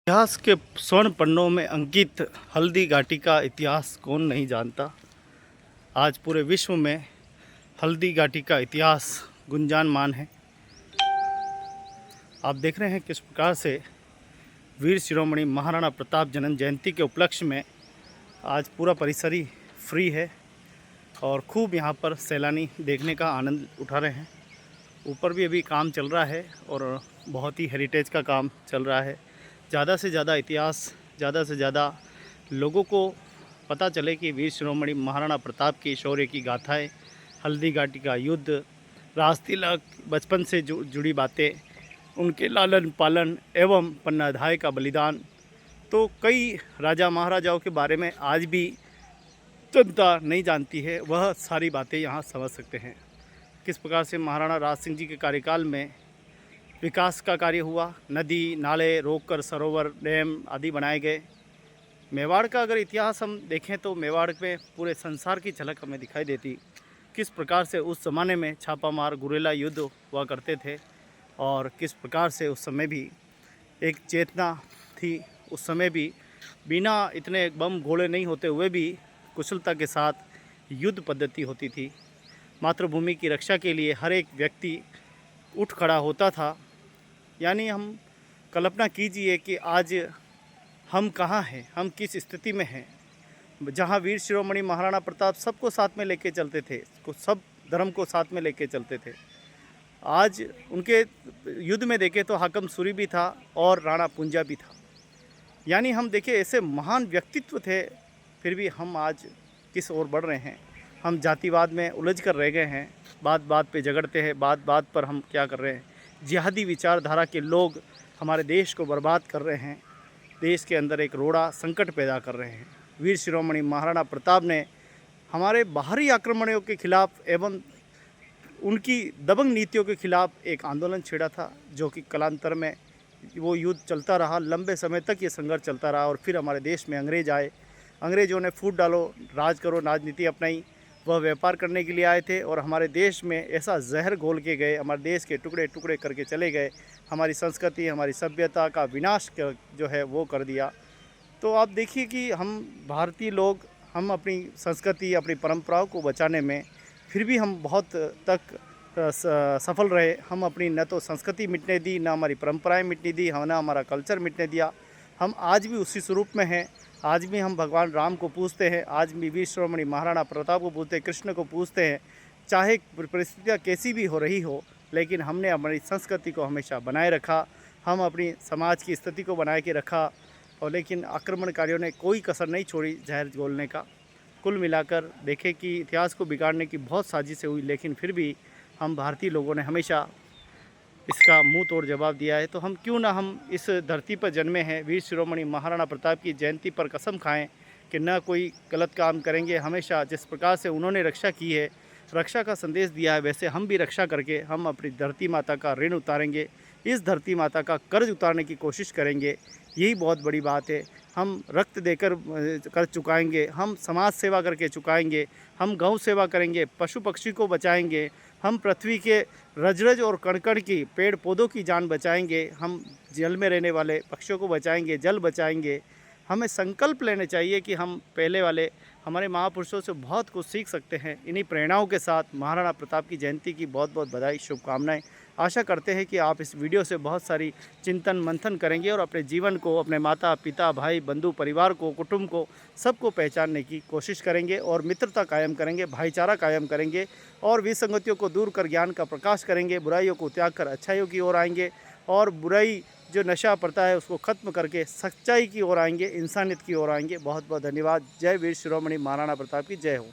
इतिहास के स्वर्ण पन्नों में अंकित हल्दी घाटी का इतिहास कौन नहीं जानता। आज पूरे विश्व में हल्दी घाटी का इतिहास गुंजायमान है। आप देख रहे हैं किस प्रकार से वीर शिरोमणि महाराणा प्रताप जन्म जयंती के उपलक्ष्य में आज पूरा परिसर ही फ्री है और खूब यहाँ पर सैलानी देखने का आनंद उठा रहे हैं। ऊपर भी अभी काम चल रहा है और बहुत ही हेरिटेज का काम चल रहा है। ज़्यादा से ज़्यादा इतिहास, ज़्यादा से ज़्यादा लोगों को पता चले कि वीर शिरोमणि महाराणा प्रताप की शौर्य की गाथाएँ, हल्दी घाटी का युद्ध, राज तिलक, बचपन से जुड़ी बातें, उनके लालन पालन एवं पन्नाधाय का बलिदान, तो कई राजा महाराजाओं के बारे में आज भी जनता नहीं जानती है। वह सारी बातें यहाँ समझ सकते हैं। किस प्रकार से महाराणा राज सिंह जी के कार्यकाल में विकास का कार्य हुआ, नदी नाले रोककर सरोवर डैम आदि बनाए गए। मेवाड़ का अगर इतिहास हम देखें तो मेवाड़ में पूरे संसार की झलक हमें दिखाई देती। किस प्रकार से उस ज़माने में छापामार गुरेला युद्ध हुआ करते थे और किस प्रकार से उस समय भी एक चेतना थी। उस समय भी बिना इतने बम गोले नहीं होते हुए भी कुशलता के साथ युद्ध पद्धति होती थी। मातृभूमि की रक्षा के लिए हर एक व्यक्ति उठ खड़ा होता था। यानी हम कल्पना कीजिए कि आज हम कहाँ हैं, हम किस स्थिति में हैं। जहाँ वीर शिरोमणि महाराणा प्रताप सबको साथ में लेके चलते थे, सब धर्म को साथ में लेके चलते थे। आज उनके युद्ध में देखें तो हाकम सूरी भी था और राणा पुंजा भी था। यानी हम देखें ऐसे महान व्यक्तित्व थे, फिर भी हम आज किस ओर बढ़ रहे हैं। हम जातिवाद में उलझ कर रह गए हैं, बात बात पे झगड़ते हैं, बात बात पर हम क्या कर रहे हैं। जिहादी विचारधारा के लोग हमारे देश को बर्बाद कर रहे हैं, देश के अंदर एक रोड़ा संकट पैदा कर रहे हैं। वीर शिरोमणि महाराणा प्रताप ने हमारे बाहरी आक्रमणों के खिलाफ एवं उनकी दबंग नीतियों के खिलाफ एक आंदोलन छेड़ा था, जो कि कालांतर में वो युद्ध चलता रहा। लंबे समय तक ये संघर्ष चलता रहा और फिर हमारे देश में अंग्रेज आए। अंग्रेज़ों ने फूट डालो, राज करो राजनीति अपनाई। वह व्यापार करने के लिए आए थे और हमारे देश में ऐसा जहर घोल के गए, हमारे देश के टुकड़े टुकड़े करके चले गए। हमारी संस्कृति, हमारी सभ्यता का विनाश जो है वो कर दिया। तो आप देखिए कि हम भारतीय लोग, हम अपनी संस्कृति, अपनी परंपराओं को बचाने में फिर भी हम बहुत तक सफल रहे। हम अपनी न तो संस्कृति मिटने दी, न हमारी परंपराएं मिटने दी, न हमारा कल्चर मिटने दिया। हम आज भी उसी स्वरूप में हैं। आज भी हम भगवान राम को पूजते हैं, आज भी वीर शिरोमणि महाराणा प्रताप को पूजते हैं, कृष्ण को पूजते हैं। चाहे परिस्थितियाँ कैसी भी हो रही हो, लेकिन हमने हमारी संस्कृति को हमेशा बनाए रखा। हम अपनी समाज की स्थिति को बनाए के रखा और लेकिन आक्रमणकारियों ने कोई कसर नहीं छोड़ी जहर घोलने का। कुल मिलाकर देखें कि इतिहास को बिगाड़ने की बहुत साजिशें हुई, लेकिन फिर भी हम भारतीय लोगों ने हमेशा इसका मुंह तोड़ जवाब दिया है। तो हम क्यों ना हम इस धरती पर जन्मे हैं, वीर शिरोमणि महाराणा प्रताप की जयंती पर कसम खाएं कि न कोई गलत काम करेंगे। हमेशा जिस प्रकार से उन्होंने रक्षा की है, रक्षा का संदेश दिया है, वैसे हम भी रक्षा करके हम अपनी धरती माता का ऋण उतारेंगे, इस धरती माता का कर्ज उतारने की कोशिश करेंगे। यही बहुत बड़ी बात है। हम रक्त देकर कर चुकाएंगे, हम समाज सेवा करके चुकाएंगे, हम गौ सेवा करेंगे, पशु पक्षी को बचाएंगे, हम पृथ्वी के रज और कण की, पेड़ पौधों की जान बचाएंगे, हम जल में रहने वाले पक्षियों को बचाएंगे, जल बचाएंगे। हमें संकल्प लेने चाहिए कि हम पहले वाले हमारे महापुरुषों से बहुत कुछ सीख सकते हैं। इन्हीं प्रेरणाओं के साथ महाराणा प्रताप की जयंती की बहुत बहुत बधाई, शुभकामनाएं। आशा करते हैं कि आप इस वीडियो से बहुत सारी चिंतन मंथन करेंगे और अपने जीवन को, अपने माता पिता, भाई बंधु परिवार को, कुटुंब को, सबको पहचानने की कोशिश करेंगे और मित्रता कायम करेंगे, भाईचारा कायम करेंगे और विसंगतियों को दूर कर ज्ञान का प्रकाश करेंगे। बुराइयों को त्याग कर अच्छाइयों की ओर आएंगे और बुराई जो नशा पड़ता है उसको ख़त्म करके सच्चाई की ओर आएंगे, इंसानियत की ओर आएंगे। बहुत बहुत धन्यवाद। जय वीर शिरोमणि महाराणा प्रताप की जय हो।